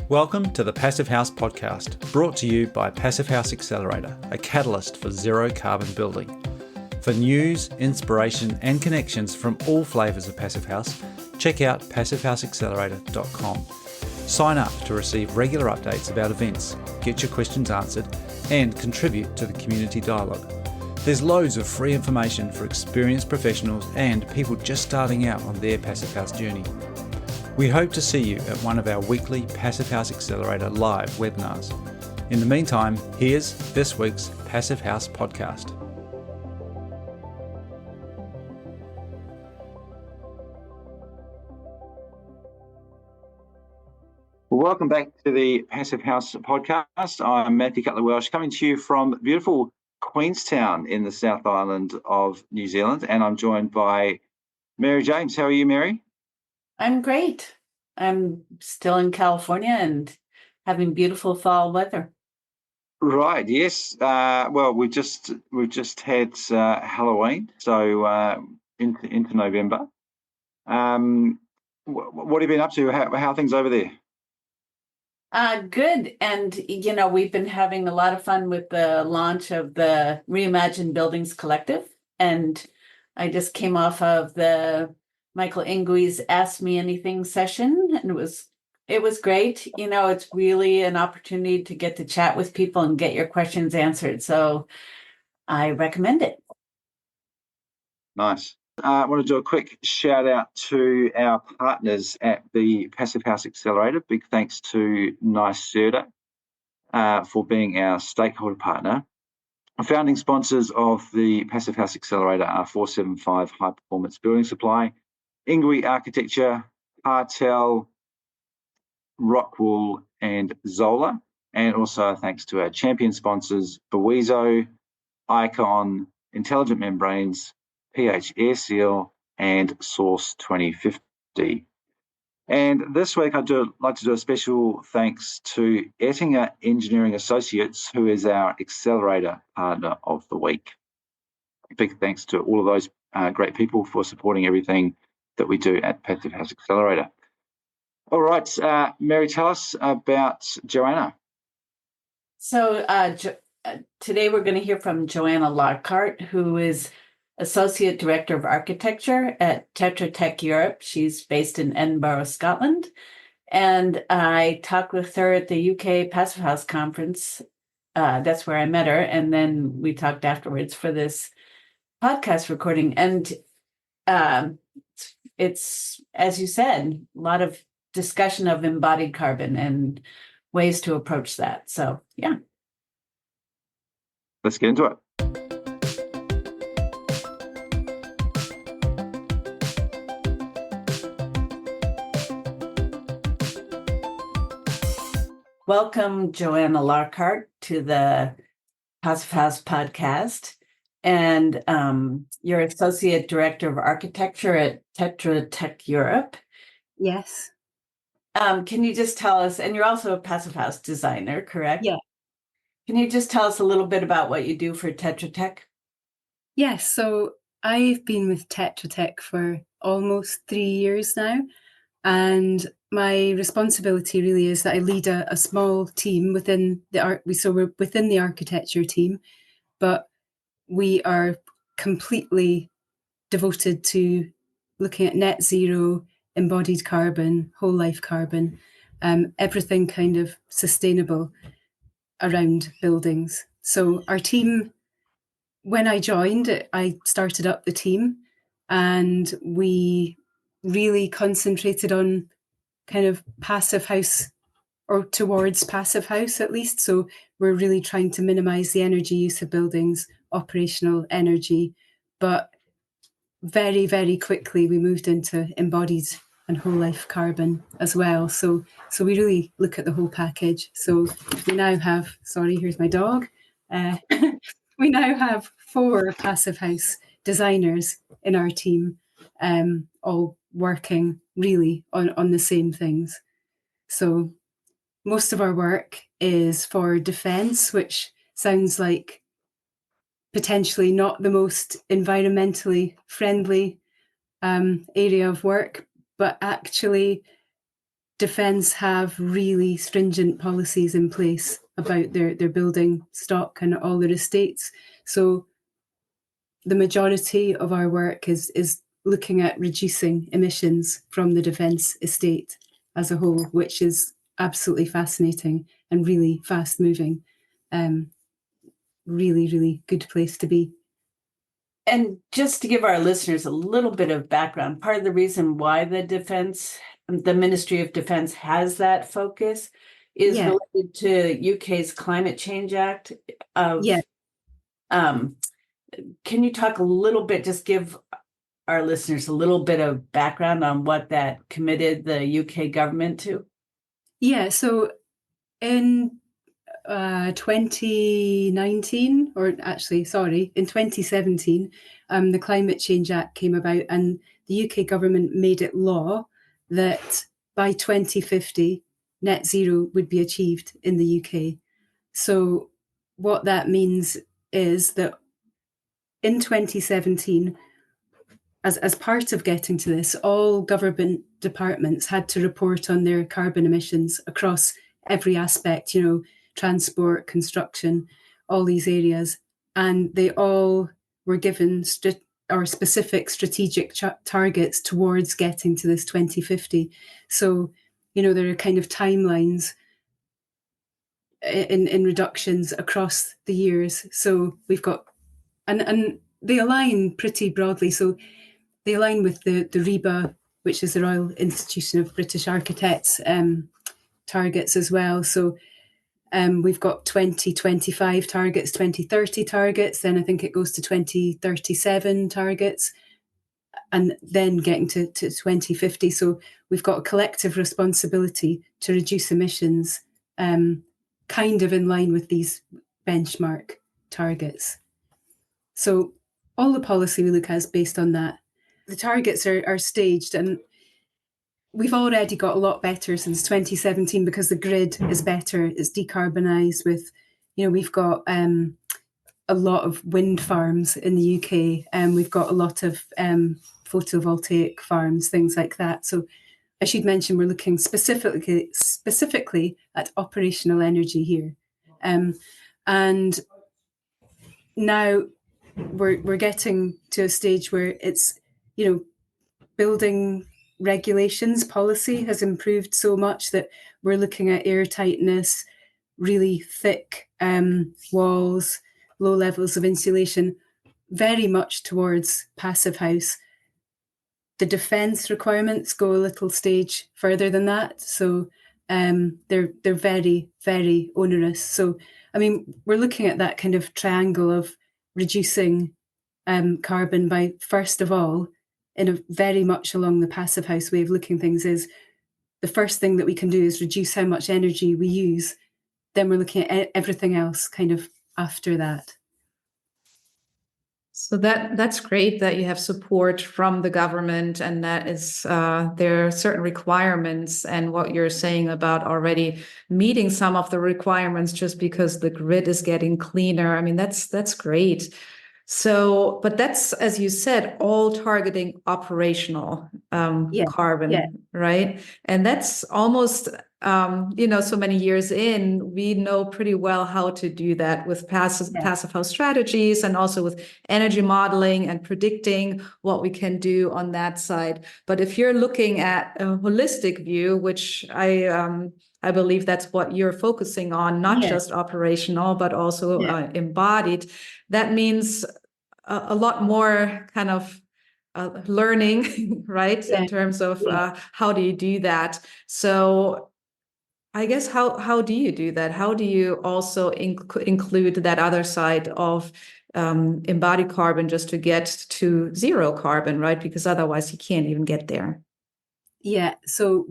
Welcome to the Passive House podcast, brought to you by Passive House Accelerator, a catalyst for zero carbon building. For news, inspiration, and connections from all flavours of Passive House, check out passivehouseaccelerator.com. Sign up to receive regular updates about events, get your questions answered, and contribute to the community dialogue. There's loads of free information for experienced professionals and people just starting out on their Passive House journey. We hope to see you at one of our weekly Passive House Accelerator live webinars. In the meantime, here's this week's Passive House podcast. Welcome back to the Passive House podcast. I'm Matthew Cutler-Welsh, coming to you from beautiful Queenstown in the South Island of New Zealand, and I'm joined by Mary James. How are you, Mary? I'm great. I'm still in California and having beautiful fall weather. Right. Yes. Well, we've just had Halloween, so into November. What have you been up to? How are things over there? Good. And, we've been having a lot of fun with the launch of the Reimagined Buildings Collective. And I just came off of the Michael Ingwe's Ask Me Anything session, and it was great. It's really an opportunity to get to chat with people and get your questions answered. So I recommend it. Nice. I want to do a quick shout out to our partners at the Passive House Accelerator. Big thanks to NYSERDA for being our stakeholder partner. Founding sponsors of the Passive House Accelerator are 475 High Performance Building Supply, Ingwe Architecture, Hartel, Rockwool, and Zola. And also thanks to our champion sponsors, Bewezo, Icon, Intelligent Membranes, PH Air Seal, and Source 2050. And this week I'd like to do a special thanks to Ettinger Engineering Associates, who is our accelerator partner of the week. Big thanks to all of those great people for supporting everything that we do at Passive House Accelerator. All right, Mary, tell us about Joanna. So today we're going to hear from Joanna Lockhart, who is Associate Director of Architecture at Tetra Tech Europe. She's based in Edinburgh, Scotland. And I talked with her at the UK Passive House Conference. That's where I met her. And then we talked afterwards for this podcast recording. And it's, as you said, a lot of discussion of embodied carbon and ways to approach that. So, yeah. Let's get into it. Welcome, Joanna Lockhart, to the Passive House podcast. And you're Associate Director of Architecture at Tetra Tech Europe. Yes. Can you just tell us, and you're also a Passive House designer, correct? Yeah. Can you just tell us a little bit about what you do for Tetra Tech? Yes. So I've been with Tetra Tech for almost 3 years now. And my responsibility really is that I lead a small team within the we're within the architecture team, but we are completely devoted to looking at net zero, embodied carbon, whole life carbon, everything kind of sustainable around buildings. So our team, when I joined, I started up the team, and we really concentrated on kind of passive house, or towards passive house at least. So we're really trying to minimize the energy use of buildings, operational energy, but very, very quickly we moved into embodied and whole life carbon as well. So we really look at the whole package. So we now have, here's my dog. We now have 4 passive house designers in our team, all working really on the same things. So most of our work is for defence, which sounds like potentially not the most environmentally friendly area of work, but actually Defence have really stringent policies in place about their building stock and all their estates. So the majority of our work is looking at reducing emissions from the defence estate as a whole, which is absolutely fascinating and really fast moving. Really, really good place to be. And just to give our listeners a little bit of background, part of the reason why the Ministry of Defence has that focus is related to UK's Climate Change Act. Can you talk a little bit, just give our listeners a little bit of background on what that committed the UK government to? Yeah, so in 2019, in 2017, the Climate Change Act came about, and the UK government made it law that by 2050, net zero would be achieved in the UK. So what that means is that in 2017, as part of getting to this, all government departments had to report on their carbon emissions across every aspect, transport, construction, all these areas. And they all were given specific strategic targets towards getting to this 2050. So, there are kind of timelines in reductions across the years. So we've got, and they align pretty broadly. So they align with the RIBA, which is the Royal Institution of British Architects, targets as well. So we've got 2025 targets, 2030 targets, then I think it goes to 2037 targets, and then getting to 2050. So we've got a collective responsibility to reduce emissions, kind of in line with these benchmark targets. So all the policy we look at is based on that. The targets are staged, and we've already got a lot better since 2017 because the grid is better. It's decarbonised with, we've got a lot of wind farms in the UK, and we've got a lot of photovoltaic farms, things like that. So I should mention we're looking specifically at operational energy here. And now we're getting to a stage where it's, building regulations policy has improved so much that we're looking at air tightness, really thick walls, low levels of insulation, very much towards passive house. The defence requirements go a little stage further than that. So they're very, very onerous. So, we're looking at that kind of triangle of reducing carbon by, first of all, in a very much along the passive house way of looking at things, is the first thing that we can do is reduce how much energy we use. Then we're looking at everything else kind of after that. So that's great that you have support from the government, and that is there are certain requirements, and what you're saying about already meeting some of the requirements just because the grid is getting cleaner. That's great. So, but that's, as you said, all targeting operational carbon, right? And that's almost, so many years in, we know pretty well how to do that with passive house strategies, and also with energy modeling and predicting what we can do on that side. But if you're looking at a holistic view, which I believe that's what you're focusing on, not just operational, but also embodied. That means a lot more kind of learning, right? In terms of how do you do that? So I guess how do you do that? How do you also include that other side of embodied carbon just to get to zero carbon, right? Because otherwise you can't even get there. Yeah, so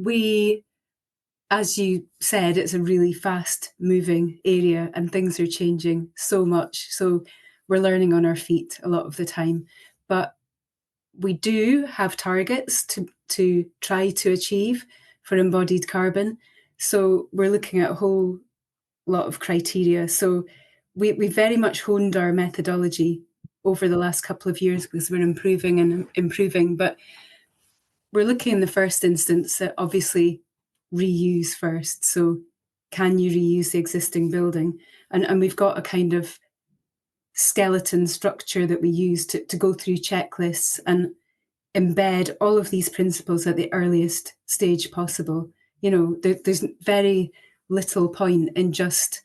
as you said, it's a really fast moving area and things are changing so much. So we're learning on our feet a lot of the time. But we do have targets to try to achieve for embodied carbon. So we're looking at a whole lot of criteria. So we very much honed our methodology over the last couple of years because we're improving. But we're looking in the first instance at obviously reuse first. So can you reuse the existing building? And we've got a kind of skeleton structure that we use to go through checklists and embed all of these principles at the earliest stage possible. There's very little point in just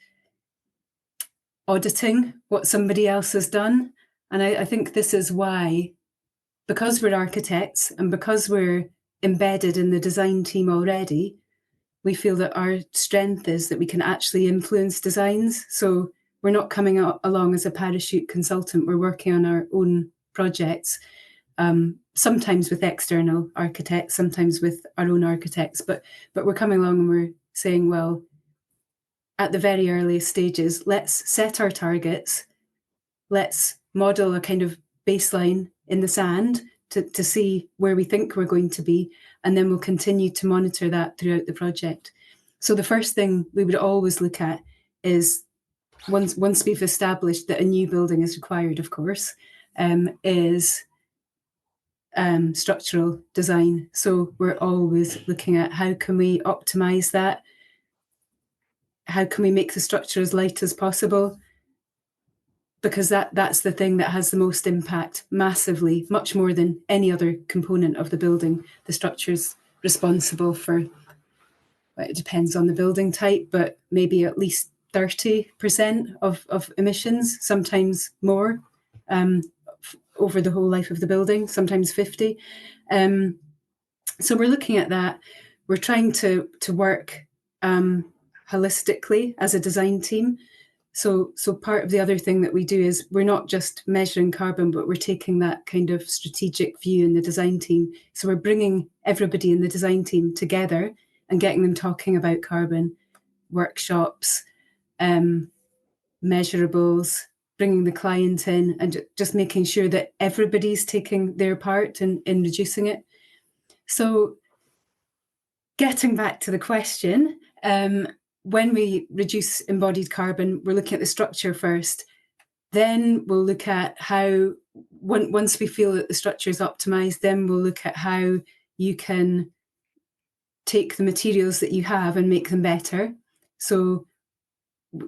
auditing what somebody else has done. And I think this is why, because we're architects and because we're embedded in the design team already, we feel that our strength is that we can actually influence designs. So we're not coming along as a parachute consultant. We're working on our own projects, sometimes with external architects, sometimes with our own architects. But we're coming along and we're saying, well, at the very earliest stages, let's set our targets. Let's model a kind of baseline in the sand to see where we think we're going to be. And then we'll continue to monitor that throughout the project. So the first thing we would always look at is, once we've established that a new building is required, of course, is structural design. So we're always looking at how can we optimize that? How can we make the structure as light as possible? Because that's the thing that has the most impact, massively, much more than any other component of the building. The structure's responsible for, well, it depends on the building type, but maybe at least 30% of emissions, sometimes more, over the whole life of the building, sometimes 50. So we're looking at that. We're trying to work holistically as a design team. So part of the other thing that we do is we're not just measuring carbon, but we're taking that kind of strategic view in the design team. So we're bringing everybody in the design team together and getting them talking about carbon, workshops, measurables, bringing the client in, and just making sure that everybody's taking their part in reducing it. So getting back to the question, when we reduce embodied carbon, we're looking at the structure first. Then we'll look at how, once we feel that the structure is optimized, then we'll look at how you can take the materials that you have and make them better. So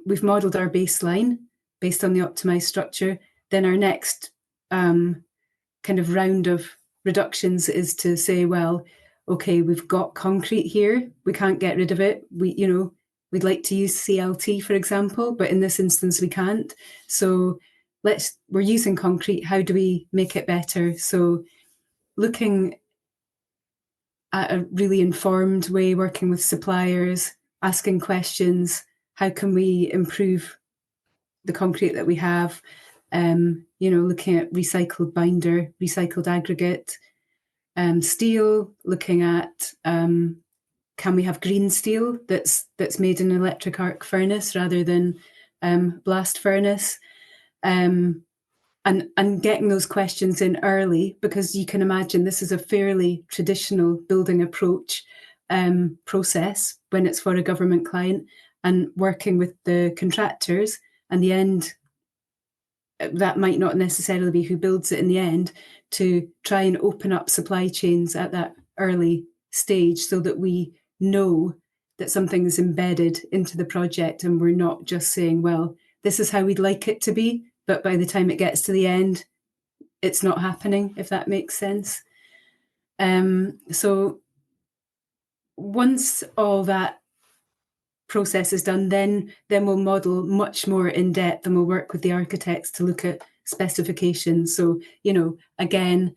we've modeled our baseline based on the optimized structure. Then our next kind of round of reductions is to say, well, okay, we've got concrete here. We can't get rid of it. We'd like to use CLT, for example, but in this instance, we can't. So we're using concrete. How do we make it better? So looking at a really informed way, working with suppliers, asking questions, how can we improve the concrete that we have? Looking at recycled binder, recycled aggregate, steel, looking at can we have green steel that's made in an electric arc furnace rather than blast furnace? And getting those questions in early, because you can imagine this is a fairly traditional building approach process when it's for a government client, and working with the contractors, and the end, that might not necessarily be who builds it in the end, to try and open up supply chains at that early stage so that we know that something is embedded into the project and we're not just saying, well, this is how we'd like it to be, but by the time it gets to the end, it's not happening, if that makes sense. So once all that process is done, then we'll model much more in depth, and we'll work with the architects to look at specifications. So, again,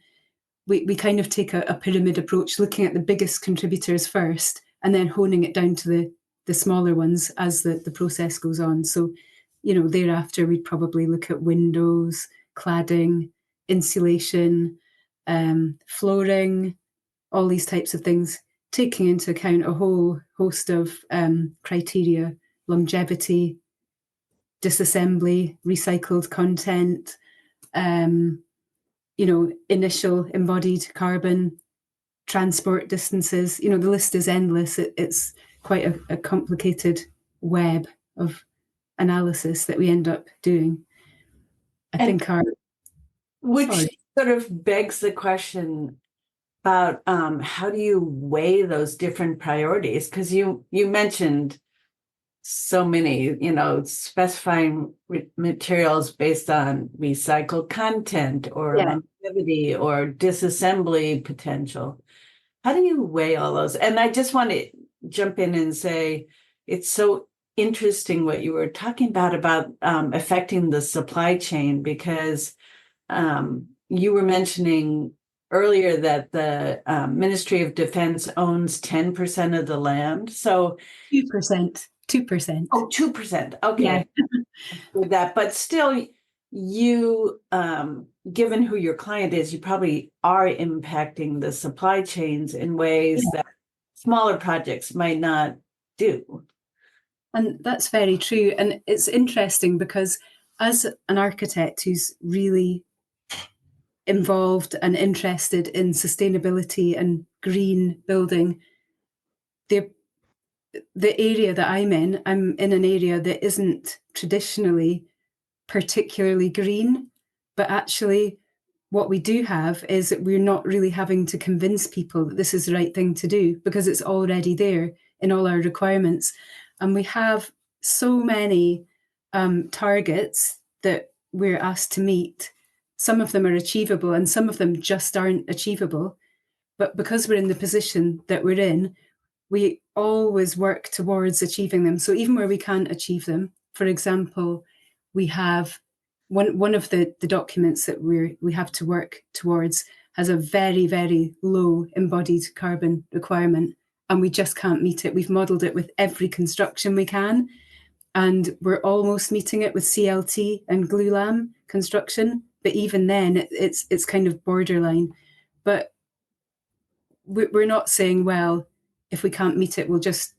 we kind of take a pyramid approach, looking at the biggest contributors first, and then honing it down to the smaller ones as the process goes on. So, thereafter, we'd probably look at windows, cladding, insulation, flooring, all these types of things, taking into account a whole host of criteria: longevity, disassembly, recycled content, initial embodied carbon, transport distances. The list is endless. It's quite a complicated web of analysis that we end up doing. Which sort of begs the question, about how do you weigh those different priorities? Because you mentioned so many, specifying materials based on recycled content or Yeah. longevity or disassembly potential. How do you weigh all those? And I just want to jump in and say it's so interesting what you were talking about affecting the supply chain, because you were mentioning earlier that the Ministry of Defense owns 10% of the land. So 2%. 2%. Oh, 2%. Okay. Yeah. With that, but still, you, given who your client is, you probably are impacting the supply chains in ways that smaller projects might not do. And that's very true. And it's interesting because as an architect who's really involved and interested in sustainability and green building, the area that I'm in an area that isn't traditionally particularly green, but actually what we do have is that we're not really having to convince people that this is the right thing to do because it's already there in all our requirements. And we have so many targets that we're asked to meet. Some of them are achievable and some of them just aren't achievable. But because we're in the position that we're in, we always work towards achieving them. So even where we can't achieve them, for example, we have one of the documents that we have to work towards has a very, very low embodied carbon requirement, and we just can't meet it. We've modelled it with every construction we can, and we're almost meeting it with CLT and glulam construction. But even then, it's kind of borderline. But we're not saying, well, if we can't meet it, we'll just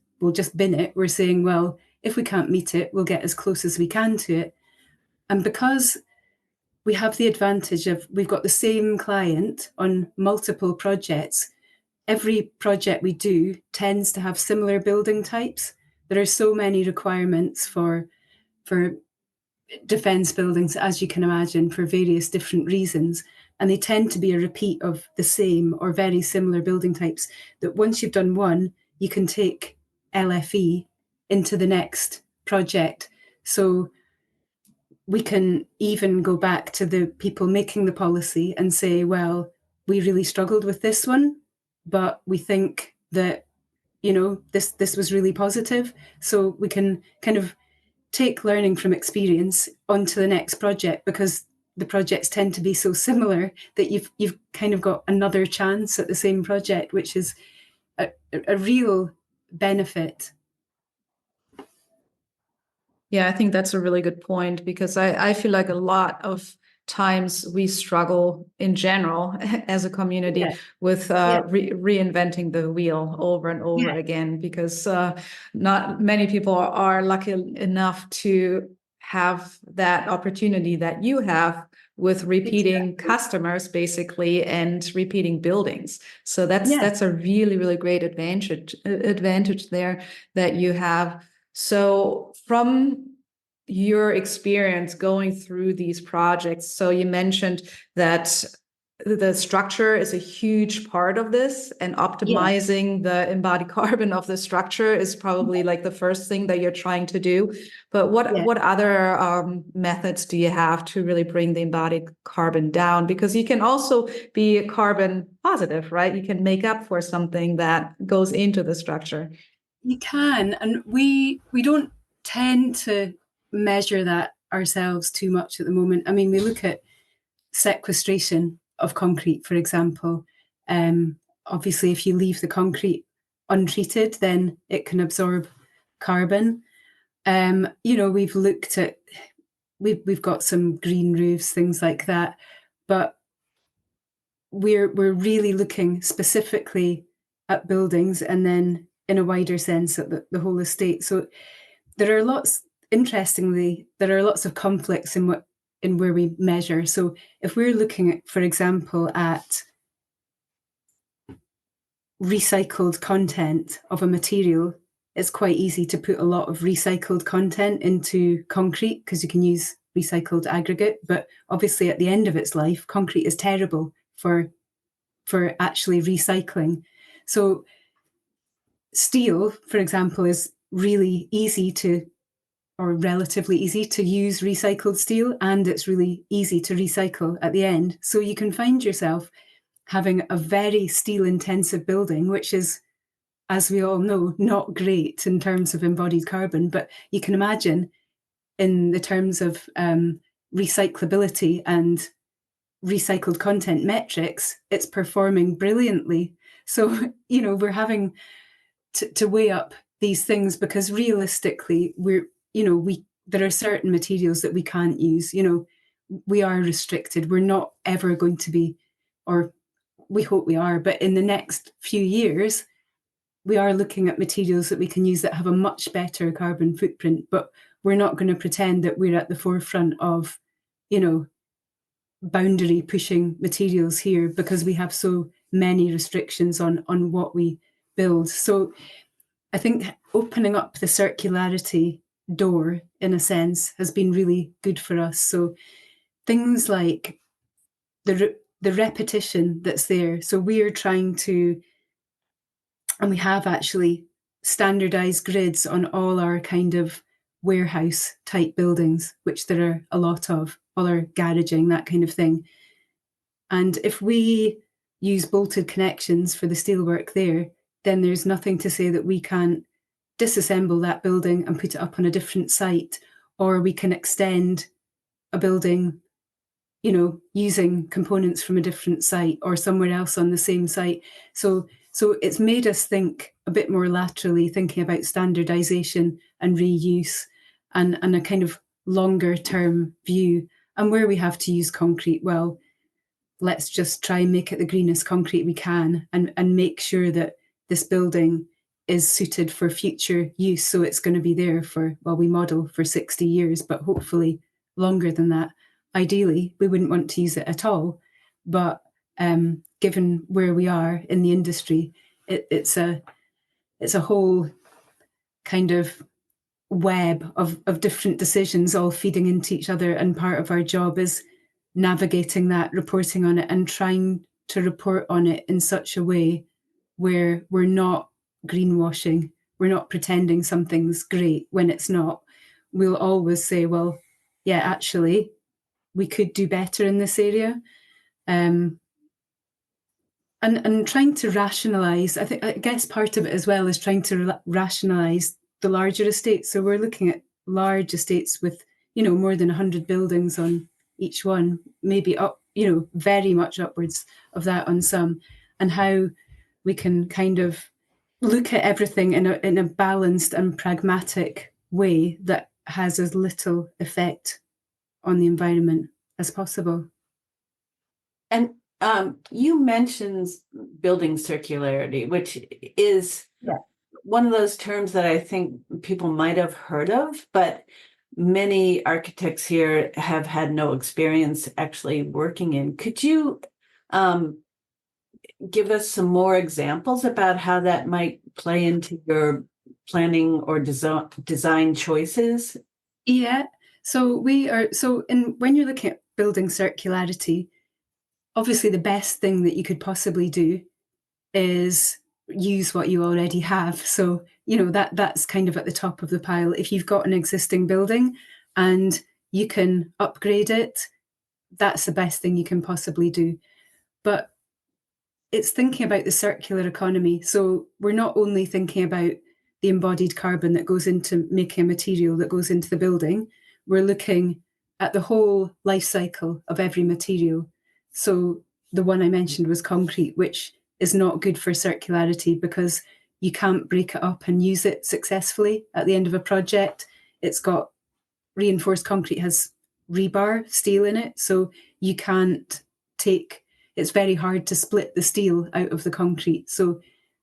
bin it. We're saying, well, if we can't meet it, we'll get as close as we can to it. And because we have the advantage of we've got the same client on multiple projects, every project we do tends to have similar building types. There are so many requirements for defence buildings, as you can imagine, for various different reasons. And they tend to be a repeat of the same or very similar building types, that once you've done one, you can take LFE into the next project. So we can even go back to the people making the policy and say, well, we really struggled with this one, but we think that, this was really positive. So we can kind of take learning from experience onto the next project, because the projects tend to be so similar that you've kind of got another chance at the same project, which is a real benefit. Yeah, I think that's a really good point, because I feel like a lot of times we struggle in general as a community with reinventing the wheel over and over again, because not many people are lucky enough to have that opportunity that you have with repeating customers, basically, and repeating buildings. So that's a really, really great advantage there that you have. So from your experience going through these projects, so you mentioned that the structure is a huge part of this, and optimizing the embodied carbon of the structure is probably like the first thing that you're trying to do. But what other methods do you have to really bring the embodied carbon down? Because you can also be carbon positive, right? You can make up for something that goes into the structure. You can, and we don't tend to measure that ourselves too much at the moment. I mean, we look at sequestration of concrete, for example. Obviously, if you leave the concrete untreated, then it can absorb carbon. We've looked at, we've got some green roofs, things like that, but we're really looking specifically at buildings, and then in a wider sense at the whole estate. So there are lots of conflicts in where we measure. So if we're looking at, for example, at recycled content of a material, it's quite easy to put a lot of recycled content into concrete because you can use recycled aggregate. But obviously at the end of its life, concrete is terrible for for actually recycling. So steel, for example, is really easy to, or relatively easy to use recycled steel, and it's really easy to recycle at the end. So you can find yourself having a very steel intensive building, which is, as we all know, not great in terms of embodied carbon, but you can imagine in the terms of recyclability and recycled content metrics, it's performing brilliantly. So, we're having to weigh up these things, because realistically, there are certain materials that we can't use. We are restricted. We're not ever going to be, or we hope we are, but in the next few years, we are looking at materials that we can use that have a much better carbon footprint, but we're not going to pretend that we're at the forefront of, boundary pushing materials here, because we have so many restrictions on what we build. So I think opening up the circularity door, in a sense, has been really good for us. So things like the repetition that's there. So we're trying to, and we have actually standardized grids on all our kind of warehouse type buildings, which there are a lot of, all our garaging, that kind of thing. And if we use bolted connections for the steelwork there, then there's nothing to say that we can't disassemble that building and put it up on a different site, or we can extend a building, using components from a different site or somewhere else on the same site. So it's made us think a bit more laterally, thinking about standardization and reuse and a kind of longer term view. And where we have to use concrete, well, let's just try and make it the greenest concrete we can, and make sure that this building is suited for future use. So it's going to be there for, well, we model for 60 years, but hopefully longer than that. Ideally, we wouldn't want to use it at all. But given where we are in the industry, it's a whole kind of web of different decisions all feeding into each other. And part of our job is navigating that, reporting on it, and trying to report on it in such a way where we're not greenwashing. We're not pretending something's great when it's not. We'll always say, well, yeah, actually, we could do better in this area. And trying to rationalise, I guess part of it as well is trying to rationalise the larger estates. So we're looking at large estates with, more than 100 buildings on each one, maybe up, very much upwards of that on some, and how we can kind of look at everything in a balanced and pragmatic way that has as little effect on the environment as possible. And you mentioned building circularity, which is one of those terms that I think people might have heard of, but many architects here have had no experience actually working in. Could you give us some more examples about how that might play into your planning or design choices? Yeah. So when you're looking at building circularity, obviously the best thing that you could possibly do is use what you already have. So, that's kind of at the top of the pile. If you've got an existing building and you can upgrade it, that's the best thing you can possibly do. But it's thinking about the circular economy. So we're not only thinking about the embodied carbon that goes into making a material that goes into the building, we're looking at the whole life cycle of every material. So the one I mentioned was concrete, which is not good for circularity because you can't break it up and use it successfully at the end of a project. It's got reinforced concrete, has rebar steel in it, so you can't it's very hard to split the steel out of the concrete. So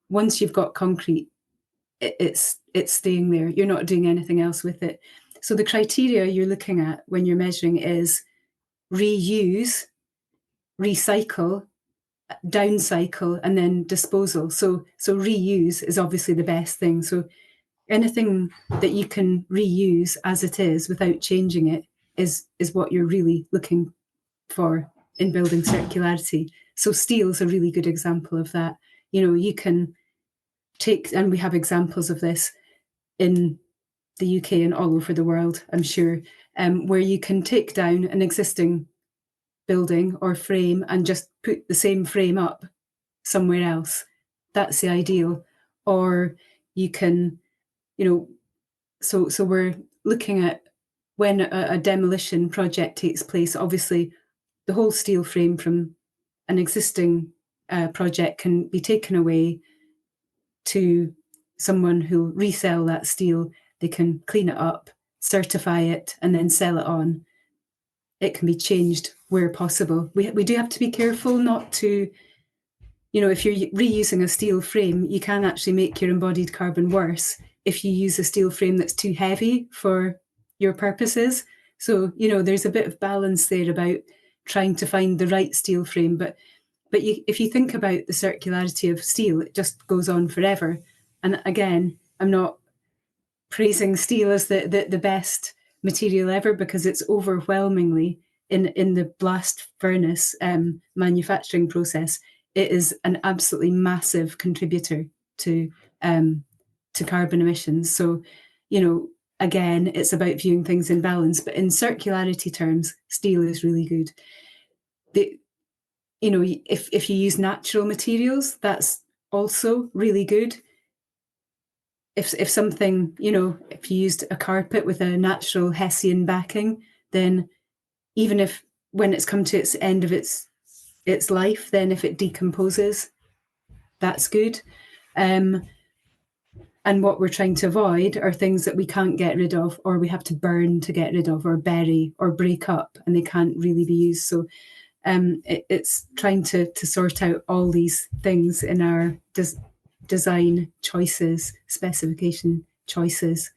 once you've got concrete, it's staying there. You're not doing anything else with it. So the criteria you're looking at when you're measuring is reuse, recycle, downcycle, and then disposal. So reuse is obviously the best thing. So anything that you can reuse as it is without changing it is what you're really looking for in building circularity. So steel is a really good example of that. You can take, and we have examples of this in the UK and all over the world, I'm sure, where you can take down an existing building or frame and just put the same frame up somewhere else. That's the ideal. Or you can, so we're looking at when a demolition project takes place, obviously the whole steel frame from an existing project can be taken away to someone who'll resell that steel. They can clean it up, certify it, and then sell it on. It can be changed where possible. We do have to be careful not to, if you're reusing a steel frame, you can actually make your embodied carbon worse if you use a steel frame that's too heavy for your purposes. So, there's a bit of balance there about trying to find the right steel frame. But if you think about the circularity of steel, it just goes on forever. And again, I'm not praising steel as the best material ever, because it's overwhelmingly in the blast furnace manufacturing process, it is an absolutely massive contributor to carbon emissions. So, again, it's about viewing things in balance. But in circularity terms, steel is really good. If you use natural materials, that's also really good. If something, if you used a carpet with a natural Hessian backing, then even if when it's come to its end of its life, then if it decomposes, that's good. And what we're trying to avoid are things that we can't get rid of, or we have to burn to get rid of, or bury, or break up, and they can't really be used. So it's trying to sort out all these things in our design choices, specification choices.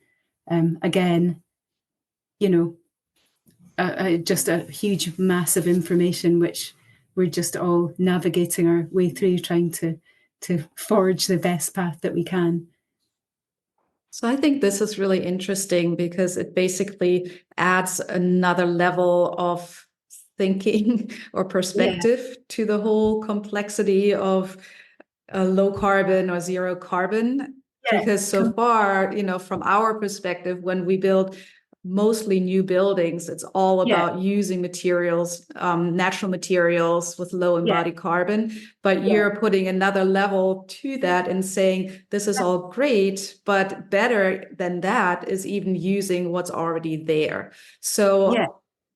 Again, just a huge mass of information which we're just all navigating our way through, trying to forge the best path that we can. So I think this is really interesting because it basically adds another level of thinking or perspective to the whole complexity of low carbon or zero carbon. Because so far, from our perspective, when we build mostly new buildings, it's all about using materials, natural materials with low embodied carbon. But you're putting another level to that and saying, this is all great, but better than that is even using what's already there. So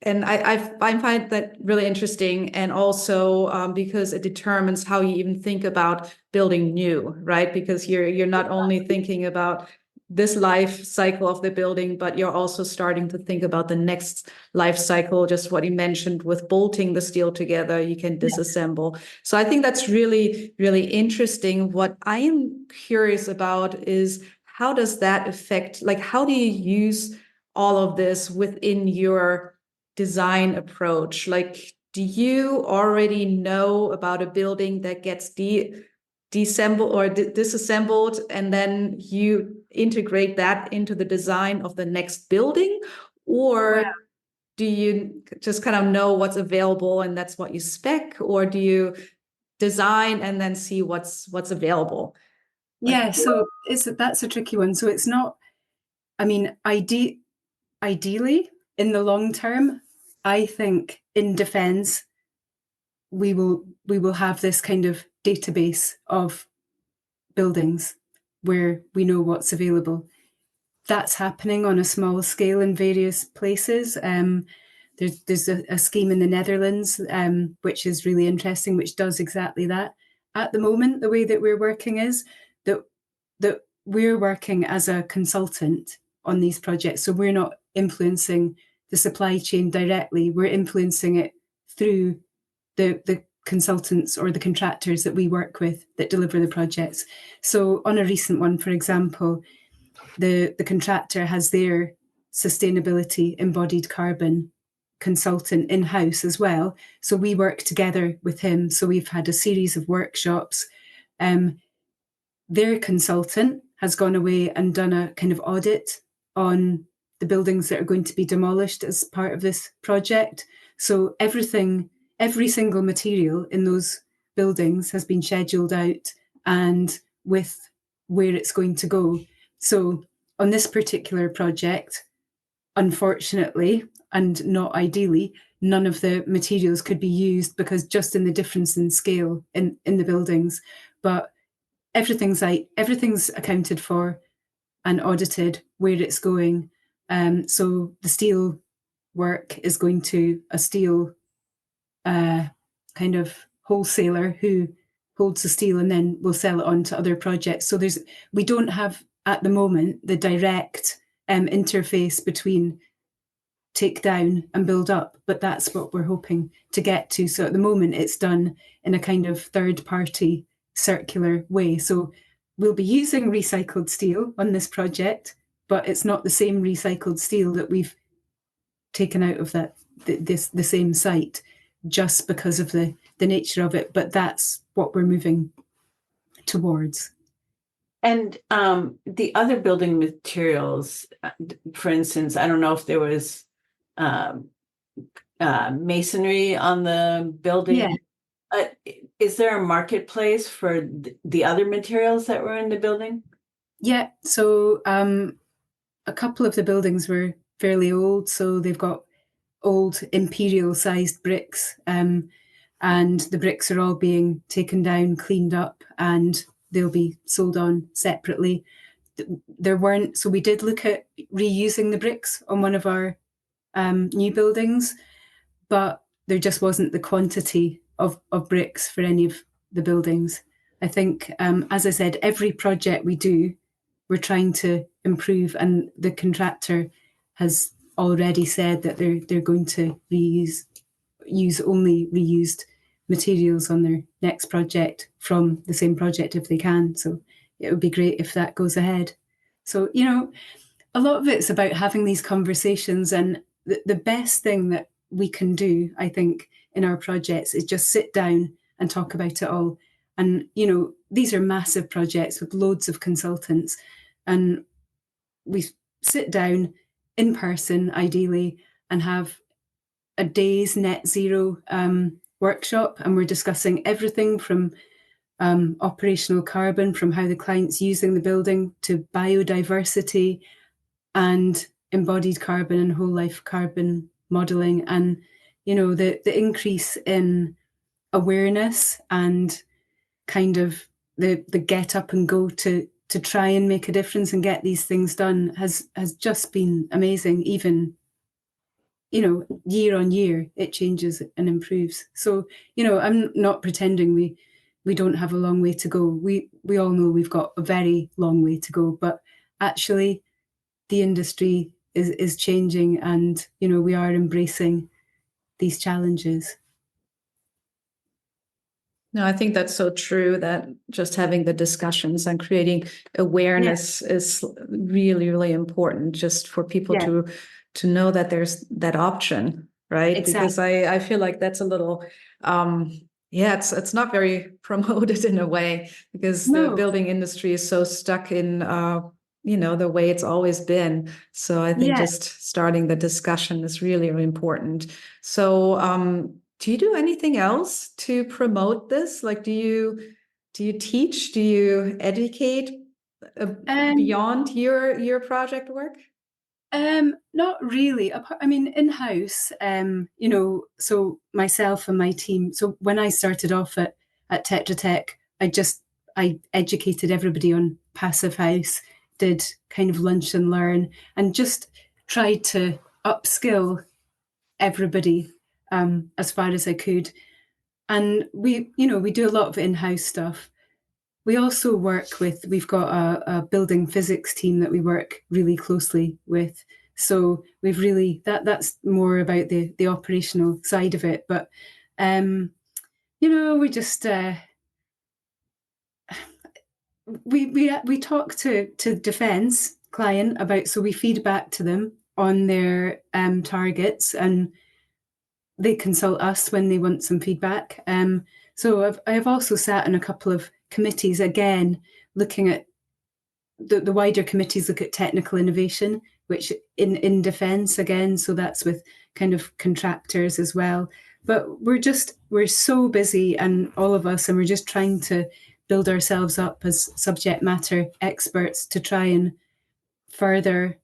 and I find that really interesting, and also because it determines how you even think about building new, right? Because you're not only thinking about this life cycle of the building, but you're also starting to think about the next life cycle, just what you mentioned with bolting the steel together, you can disassemble. So I think that's really, really interesting. What I am curious about is how does that affect, like, how do you use all of this within your design approach? Like, do you already know about a building that gets disassembled or disassembled, and then you integrate that into the design of the next building? Or do you just kind of know what's available and that's what you spec? Or do you design and then see what's available? So that's a tricky one. So it's not, I mean, ideally, in the long term, I think in defense, we will have this kind of database of buildings where we know what's available. That's happening on a small scale in various places. There's a scheme in the Netherlands, which is really interesting, which does exactly that. At the moment, the way that we're working is that we're working as a consultant on these projects. So we're not influencing the supply chain directly. We're influencing it through the consultants or the contractors that we work with that deliver the projects. So on a recent one, for example, the contractor has their sustainability embodied carbon consultant in-house as well. So we work together with him. So we've had a series of workshops. Their consultant has gone away and done a kind of audit on the buildings that are going to be demolished as part of this project. So every single material in those buildings has been scheduled out and with where it's going to go. So on this particular project, unfortunately, and not ideally, none of the materials could be used because just in the difference in scale in the buildings. But everything's accounted for and audited where it's going. So the steel work is going to a steel kind of wholesaler who holds the steel and then will sell it on to other projects. So we don't have at the moment the direct interface between take down and build up, but that's what we're hoping to get to. So at the moment it's done in a kind of third party circular way. So we'll be using recycled steel on this project, but it's not the same recycled steel that we've taken out of the same site just because of the nature of it. But that's what we're moving towards. And the other building materials, for instance, I don't know if there was masonry on the building. Yeah. Is there a marketplace for the other materials that were in the building? Yeah. So a couple of the buildings were fairly old, so they've got old imperial-sized bricks, and the bricks are all being taken down, cleaned up, and they'll be sold on separately. So we did look at reusing the bricks on one of our new buildings, but there just wasn't the quantity of bricks for any of the buildings. I think, as I said, every project we do, we're trying to improve, and the contractor has already said that they're going to use only reused materials on their next project from the same project if they can. So it would be great if that goes ahead. So, a lot of it's about having these conversations, and the best thing that we can do, I think, in our projects is just sit down and talk about it all. And, these are massive projects with loads of consultants, and we sit down in person, ideally, and have a day's net zero workshop, and we're discussing everything from operational carbon, from how the client's using the building, to biodiversity and embodied carbon and whole life carbon modelling, and the increase in awareness and kind of the get up and go to try and make a difference and get these things done has just been amazing. Even year on year it changes and improves. So I'm not pretending we don't have a long way to go. We all know we've got a very long way to go, but actually the industry is changing, and we are embracing these challenges. No, I think that's so true, that just having the discussions and creating awareness is really, really important, just for people to know that there's that option, right? Exactly. Because I feel like that's a little, it's not very promoted in a way, because the building industry is so stuck in, the way it's always been. So I think just starting the discussion is really, really important. So, do you do anything else to promote this? Like, do you teach? Do you educate beyond your project work? Not really. In-house, so myself and my team. So when I started off at Tetra Tech, I educated everybody on Passive House, did kind of lunch and learn, and just tried to upskill everybody as far as I could. And we do a lot of in-house stuff. We also we've got a building physics team that we work really closely with. So we've really, that's more about the operational side of it. But, we just, we talk to defence client about, so we feed back to them on their targets, and they consult us when they want some feedback. So I've also sat in a couple of committees, again, looking at the wider committees look at technical innovation, which in defence again, so that's with kind of contractors as well. But we're so busy, and all of us, and we're just trying to build ourselves up as subject matter experts to try and further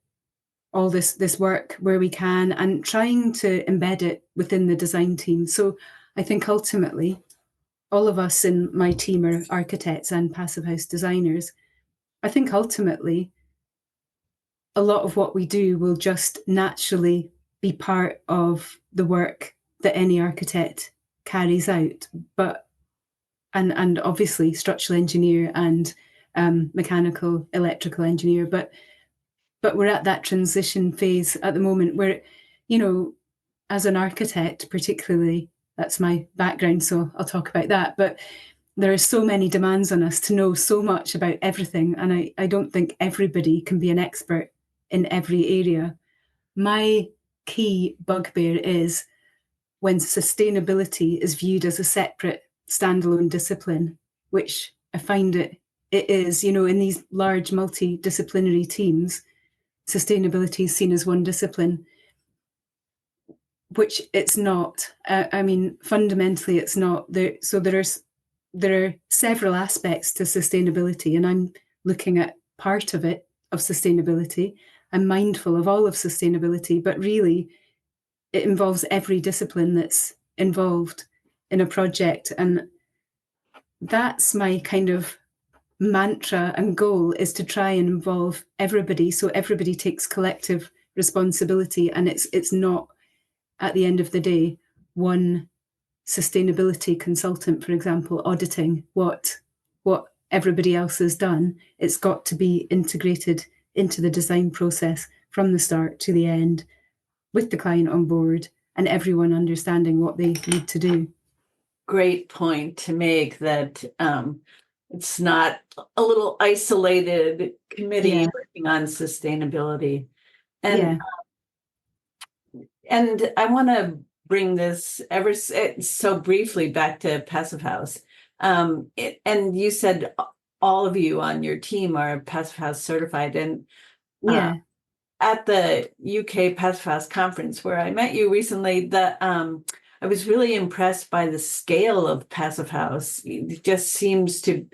all this work where we can, and trying to embed it within the design team. So I think ultimately all of us in my team are architects and passive house designers. I think ultimately a lot of what we do will just naturally be part of the work that any architect carries out. But and obviously structural engineer and mechanical, electrical engineer, but we're at that transition phase at the moment where, as an architect particularly, that's my background, so I'll talk about that. But there are so many demands on us to know so much about everything, and I don't think everybody can be an expert in every area. My key bugbear is when sustainability is viewed as a separate standalone discipline, which I find it is, in these large multidisciplinary teams, sustainability is seen as one discipline, which it's not. Fundamentally, it's not. So there are several aspects to sustainability, and I'm looking at part of it, of sustainability. I'm mindful of all of sustainability, but really it involves every discipline that's involved in a project. And that's my kind of mantra and goal, is to try and involve everybody, so everybody takes collective responsibility, and it's not, at the end of the day, one sustainability consultant, for example, auditing what everybody else has done. It's got to be integrated into the design process from the start to the end, with the client on board and everyone understanding what they need to do. Great point to make, that it's not a little isolated committee working on sustainability. And and I want to bring this ever so briefly back to Passive House. And you said all of you on your team are Passive House certified. And at the UK Passive House conference where I met you recently, I was really impressed by the scale of Passive House. It just seems to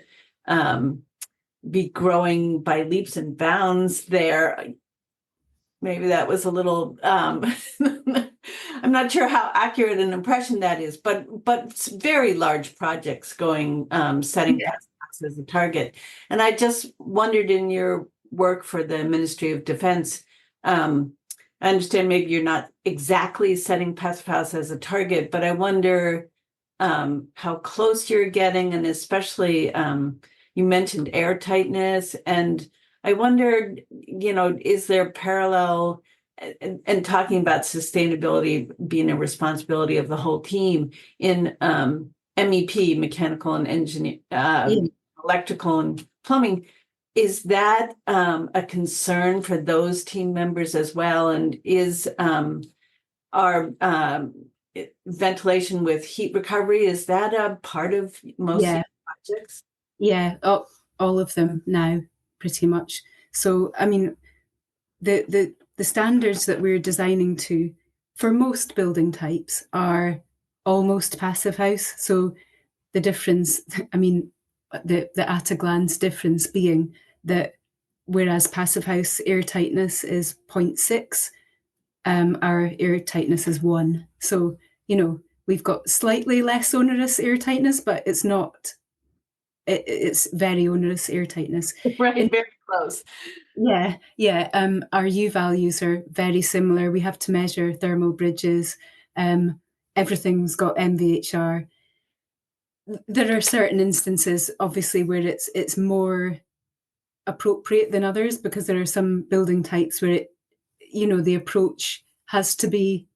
be growing by leaps and bounds there. Maybe that was a little, I'm not sure how accurate an impression that is, but very large projects going, setting Passive House as a target. And I just wondered, in your work for the Ministry of Defense, I understand maybe you're not exactly setting Passive House as a target, but I wonder how close you're getting, and especially you mentioned air tightness, and I wondered, is there parallel, and talking about sustainability being a responsibility of the whole team in MEP, mechanical and engineer, electrical and plumbing. Is that a concern for those team members as well? And is our ventilation with heat recovery, is that a part of most projects? Yeah, all of them now, pretty much. So, the standards that we're designing to, for most building types, are almost Passive House. So the difference, the at a glance difference being that whereas Passive House air tightness is 0.6, our air tightness is 1. So, we've got slightly less onerous air tightness, but it's not, it's very onerous air tightness. Right, very close. Yeah. Our U values are very similar. We have to measure thermal bridges. Everything's got MVHR. There are certain instances, obviously, where it's more appropriate than others, because there are some building types where the approach has to be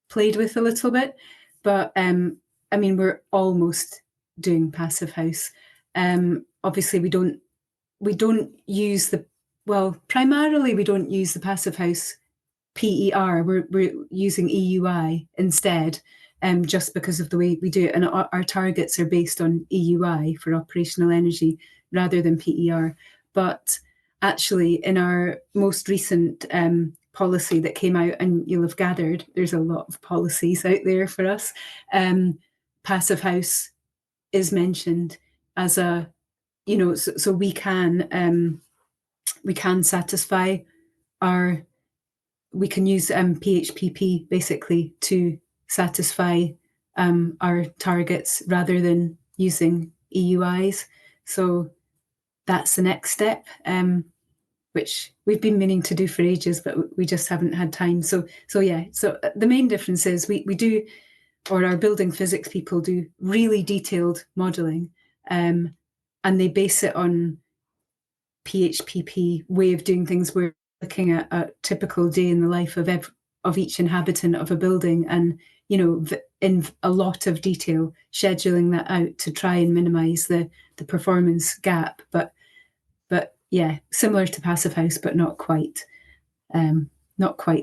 played with a little bit. But we're almost doing Passive House. Obviously, we don't use primarily we don't use the Passive House PER. We're using EUI instead, just because of the way we do it. And our targets are based on EUI for operational energy rather than PER. But actually, in our most recent policy that came out, and you'll have gathered, there's a lot of policies out there for us. Passive house is mentioned as a, so we can satisfy we can use PHPP basically to satisfy our targets rather than using EUIs. So that's the next step, which we've been meaning to do for ages, but we just haven't had time. So the main difference is we do, or our building physics people do, really detailed modelling, and they base it on PHPP way of doing things. We're looking at a typical day in the life of each inhabitant of a building, and in a lot of detail, scheduling that out to try and minimise the performance gap. But yeah, similar to Passive House, but not quite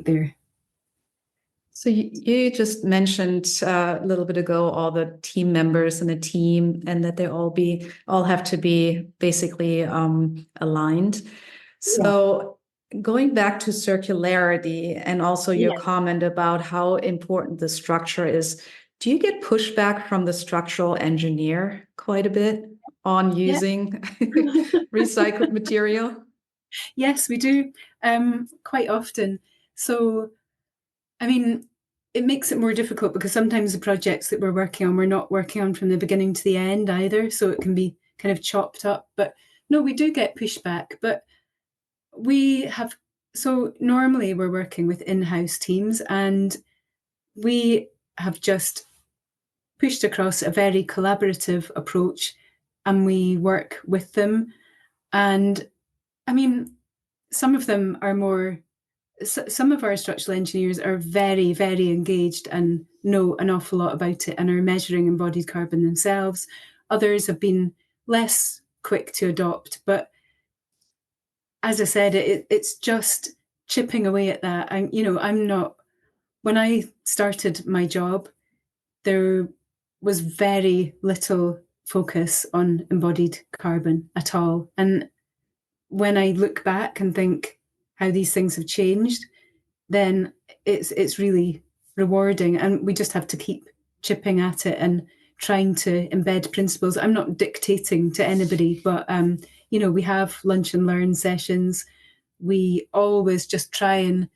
there. So you just mentioned a little bit ago all the team members in the team, and that they all have to be basically aligned. So going back to circularity and also your comment about how important the structure is, do you get pushback from the structural engineer quite a bit on using recycled material? Yes, we do, quite often. So, I mean, it makes it more difficult because sometimes the projects that we're working on, we're not working on from the beginning to the end either. So it can be kind of chopped up. But no, we do get pushback. But so normally we're working with in-house teams, and we have just pushed across a very collaborative approach, and we work with them. And I mean, some of our structural engineers are very, very engaged and know an awful lot about it and are measuring embodied carbon themselves. Others have been less quick to adopt, but as I said, it's just chipping away at that. When I started my job, there was very little focus on embodied carbon at all. And when I look back and think how these things have changed, then it's really rewarding, and we just have to keep chipping at it and trying to embed principles. I'm not dictating to anybody, but we have lunch and learn sessions. We always just try and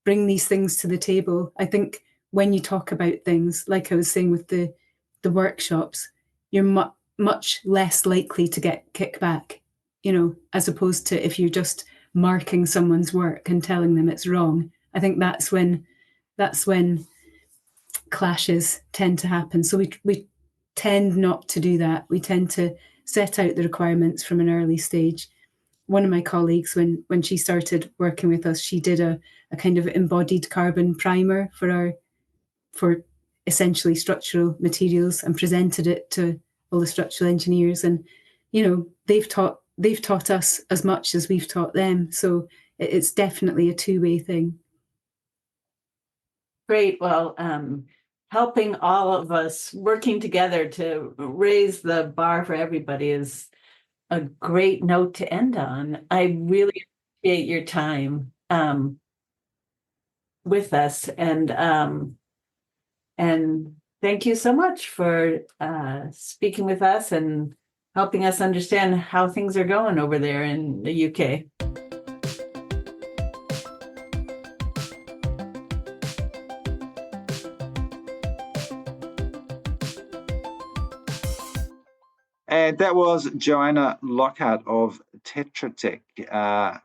bring these things to the table. I think when you talk about things, like I was saying with the workshops, you're much less likely to get kickback, as opposed to if you're just marking someone's work and telling them it's wrong. I think that's when clashes tend to happen. So we tend not to do that. We tend to set out the requirements from an early stage. One of my colleagues, when she started working with us, she did a kind of embodied carbon primer for essentially structural materials, and presented it to all the structural engineers. And they've taught us as much as we've taught them. So it's definitely a two-way thing. Great. Well, helping all of us working together to raise the bar for everybody is a great note to end on. I really appreciate your time with us, and thank you so much for speaking with us and helping us understand how things are going over there in the UK. And that was Joanna Lockhart of Tetra.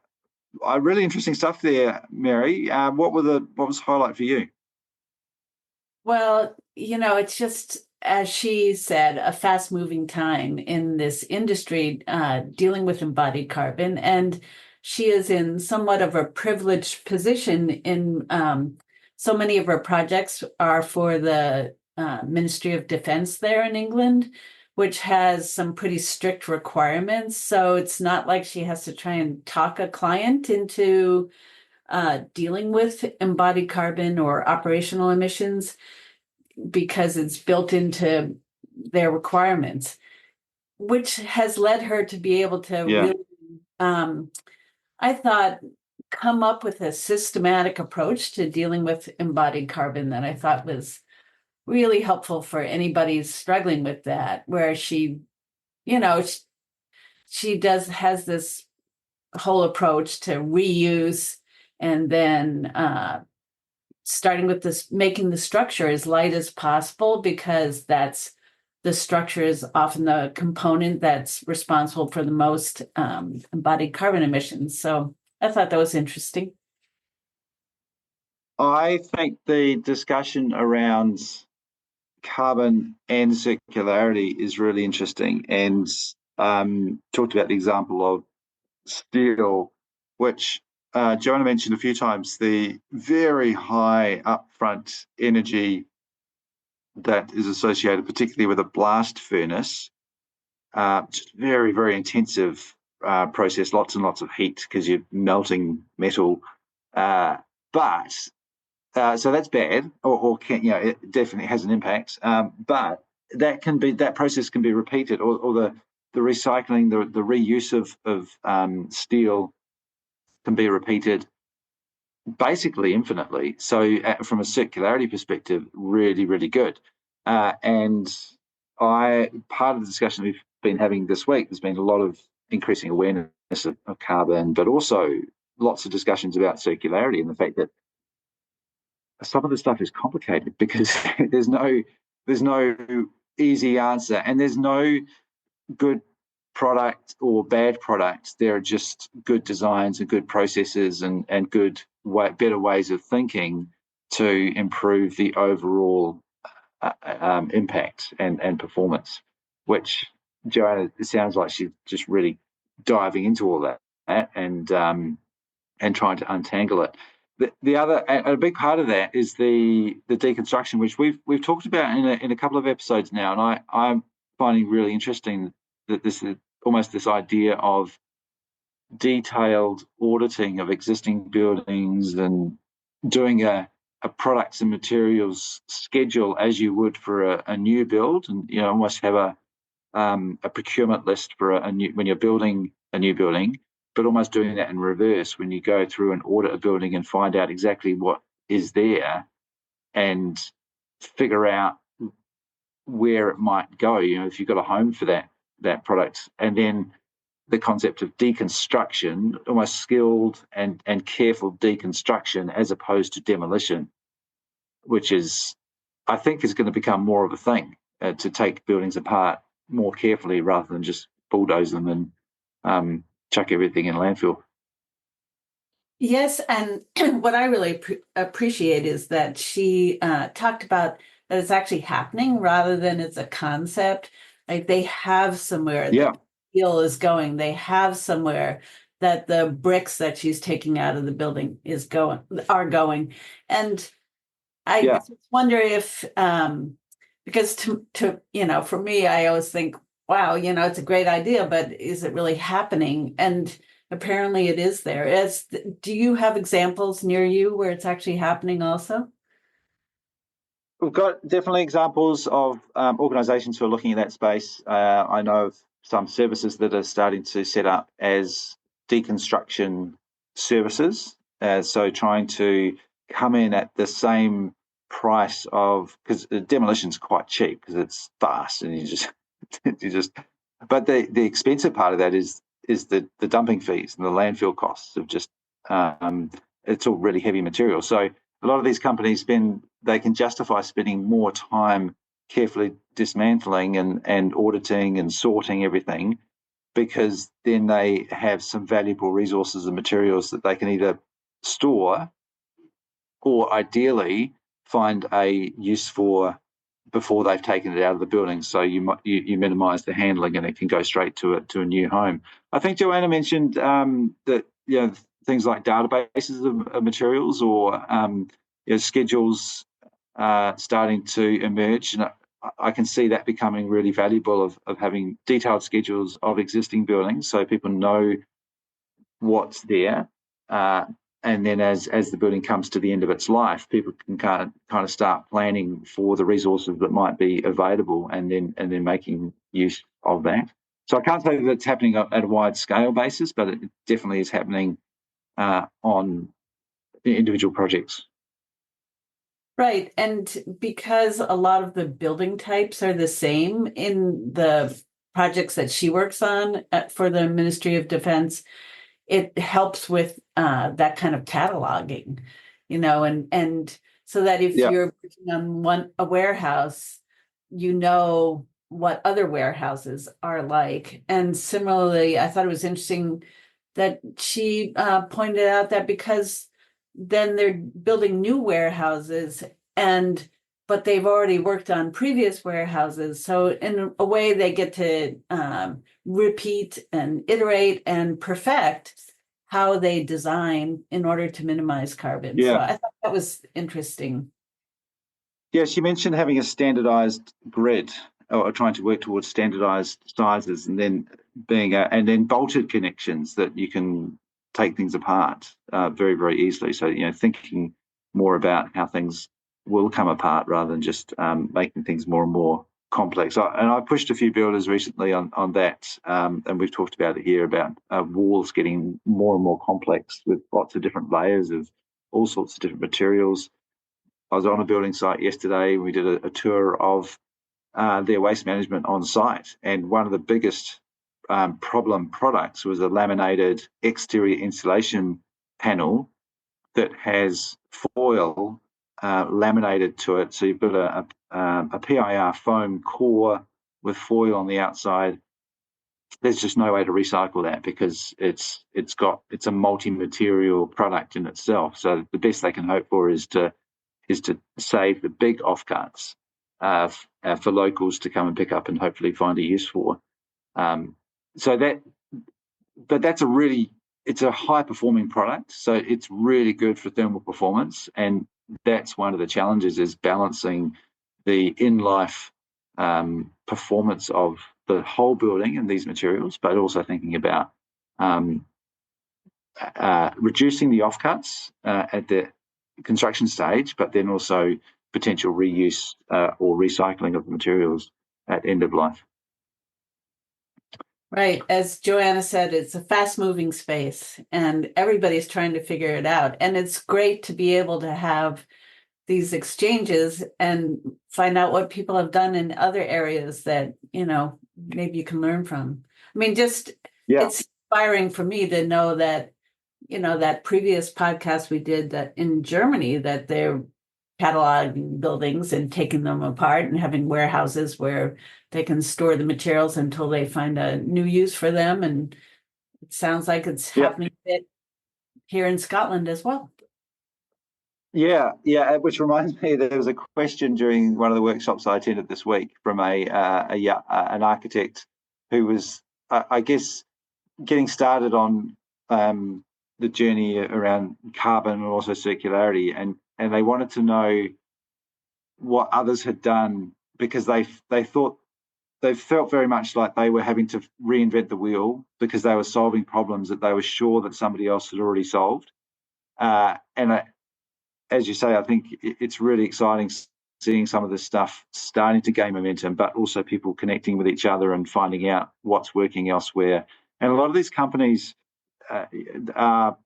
Really interesting stuff there, Mary. What was highlight for you? Well, it's just, as she said, a fast-moving time in this industry dealing with embodied carbon, and she is in somewhat of a privileged position in so many of her projects are for the Ministry of Defence there in England, which has some pretty strict requirements. So it's not like she has to try and talk a client into dealing with embodied carbon or operational emissions, because it's built into their requirements, which has led her to be able to really I thought, come up with a systematic approach to dealing with embodied carbon that I thought was really helpful for anybody struggling with that, where she, you know, she has this whole approach to reuse, and then starting with this, making the structure as light as possible, because the structure is often the component that's responsible for the most embodied carbon emissions. So I thought that was interesting. I think the discussion around carbon and circularity is really interesting, and talked about the example of steel, which Joanna mentioned a few times, the very high upfront energy that is associated particularly with a blast furnace. Just very, very intensive process, lots and lots of heat because you're melting metal. But so that's bad, or can, it definitely has an impact. But that process can be repeated, or the recycling, the reuse of steel can be repeated basically infinitely. So from a circularity perspective, really, really good. And part of the discussion we've been having this week, there's been a lot of increasing awareness of carbon, but also lots of discussions about circularity and the fact that some of the stuff is complicated because there's no easy answer, and there's no good product or bad product. There are just good designs and good processes and good better ways of thinking to improve the overall impact and performance, which Joanna, it sounds like she's just really diving into all that and trying to untangle it. The other, a big part of that is the deconstruction, which we've talked about in a couple of episodes now, and I'm finding really interesting that this is almost this idea of detailed auditing of existing buildings and doing a products and materials schedule as you would for a new build, and almost have a procurement list for a new, when you're building a new building, but almost doing that in reverse when you go through and audit a building and find out exactly what is there and figure out where it might go. If you've got a home for that product, and then the concept of deconstruction, almost skilled and careful deconstruction as opposed to demolition, which I think is going to become more of a thing, to take buildings apart more carefully rather than just bulldoze them and chuck everything in landfill. Yes, and what I really appreciate is that she talked about that it's actually happening rather than it's a concept. Like they have somewhere Yeah. that the steel is going. They have somewhere that the bricks that she's taking out of the building are going. And I just wonder if because to for me, I always think, wow, it's a great idea, but is it really happening? And apparently it is there. Do you have examples near you where it's actually happening also? We've got definitely examples of organisations who are looking at that space. I know of some services that are starting to set up as deconstruction services. So trying to come in at the same price of, because demolition's quite cheap because it's fast and you just but the expensive part of that is the dumping fees and the landfill costs of just it's all really heavy material. So a lot of these companies they can justify spending more time carefully dismantling and auditing and sorting everything, because then they have some valuable resources and materials that they can either store or ideally find a use for before they've taken it out of the building. So you minimise the handling and it can go straight to a new home. I think Joanna mentioned that things like databases of materials or schedules starting to emerge, and I can see that becoming really valuable of having detailed schedules of existing buildings so people know what's there. And then as the building comes to the end of its life, people can kind of start planning for the resources that might be available and then making use of that. So I can't say that it's happening at a wide scale basis, but it definitely is happening on individual projects. Right. And because a lot of the building types are the same in the projects that she works on for the Ministry of Defense, it helps with that kind of cataloging, and so that if you're working on a warehouse, what other warehouses are like. And similarly, I thought it was interesting that she pointed out that because then they're building new warehouses but they've already worked on previous warehouses. So in a way, they get to repeat and iterate and perfect how they design in order to minimize carbon. Yeah. So I thought that was interesting. Yeah, she mentioned having a standardized grid, or trying to work towards standardized sizes, and then and then bolted connections that you can take things apart very, very easily. So, thinking more about how things will come apart rather than just making things more and more complex. And I pushed a few builders recently on that, and we've talked about it here about walls getting more and more complex with lots of different layers of all sorts of different materials. I was on a building site yesterday, and we did a tour of their waste management on site. And one of the biggest problem products was a laminated exterior insulation panel that has foil laminated to it. So you've got a PIR foam core with foil on the outside. There's just no way to recycle that because it's a multi-material product in itself. So the best they can hope for is to save the big offcuts for locals to come and pick up and hopefully find a use for. But it's a high performing product, so it's really good for thermal performance, and that's one of the challenges, is balancing the in-life performance of the whole building and these materials, but also thinking about reducing the offcuts at the construction stage, but then also potential reuse or recycling of the materials at end of life. Right. As Joanna said, it's a fast-moving space and everybody's trying to figure it out. And it's great to be able to have these exchanges and find out what people have done in other areas that, maybe you can learn from. I mean, it's inspiring for me to know that, that previous podcast we did that in Germany, that they're cataloging buildings and taking them apart and having warehouses where they can store the materials until they find a new use for them. And it sounds like it's happening a bit here in Scotland as well. Yeah, which reminds me, there was a question during one of the workshops I attended this week from an architect who was, I guess, getting started on the journey around carbon and also circularity, and they wanted to know what others had done, because they felt very much like they were having to reinvent the wheel because they were solving problems that they were sure that somebody else had already solved. As you say, I think it's really exciting seeing some of this stuff starting to gain momentum, but also people connecting with each other and finding out what's working elsewhere. And a lot of these companies are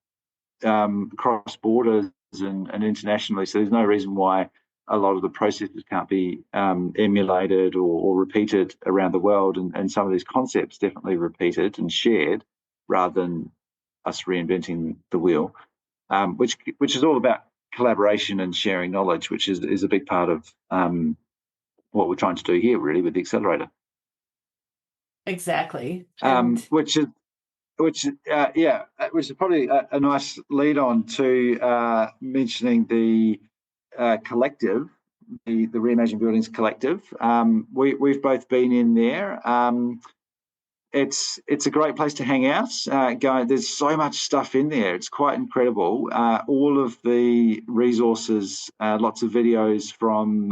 cross borders and internationally, so there's no reason why a lot of the processes can't be emulated or repeated around the world, and some of these concepts definitely repeated and shared rather than us reinventing the wheel, which is all about collaboration and sharing knowledge, which is a big part of what we're trying to do here, really, with the accelerator. Exactly. Which is probably a nice lead on to mentioning the collective, the Reimagine Buildings collective. We've both been in there. It's a great place to hang out. There's so much stuff in there. It's quite incredible. All of the resources, lots of videos from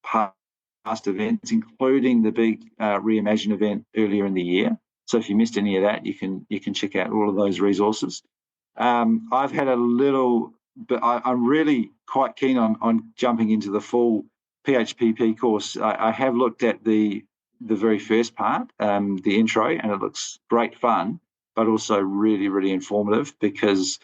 past events, including the big Reimagine event earlier in the year. So if you missed any of that, you can check out all of those resources. I've had a little, but I'm really quite keen on jumping into the full PHPP course. I have looked at the very first part, the intro, and it looks great fun, but also really, really informative, because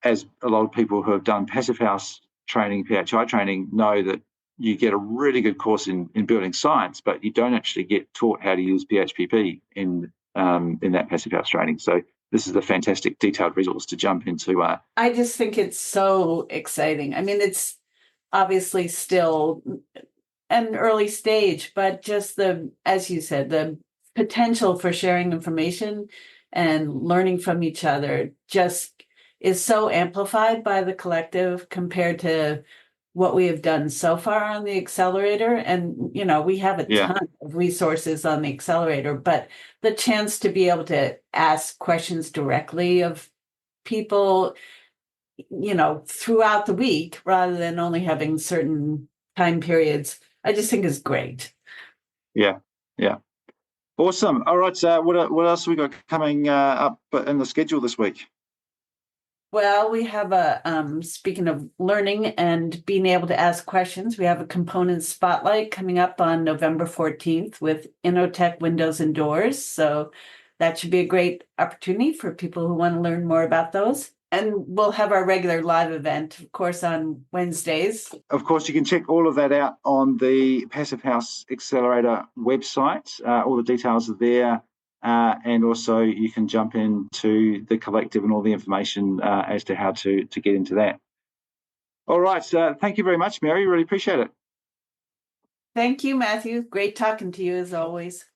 as a lot of people who have done Passive House training, PHI training, know that you get a really good course in building science, but you don't actually get taught how to use PHPP in that Passive House training. So this is a fantastic detailed resource to jump into. I just think it's so exciting. I mean, it's obviously still an early stage, but just as you said, the potential for sharing information and learning from each other just is so amplified by the collective compared to what we have done so far on the accelerator. And, we have a ton of resources on the accelerator, but the chance to be able to ask questions directly of people, throughout the week rather than only having certain time periods, I just think is great. Yeah. Awesome. All right. What else have we got coming up in the schedule this week? Well, we have speaking of learning and being able to ask questions, we have a component spotlight coming up on November 14th with Innotech Windows and Doors. So that should be a great opportunity for people who want to learn more about those. And we'll have our regular live event, of course, on Wednesdays. Of course, you can check all of that out on the Passive House Accelerator website. All the details are there. And also you can jump into the collective and all the information as to how to get into that. All right. Thank you very much, Mary. Really appreciate it. Thank you, Matthew. Great talking to you as always.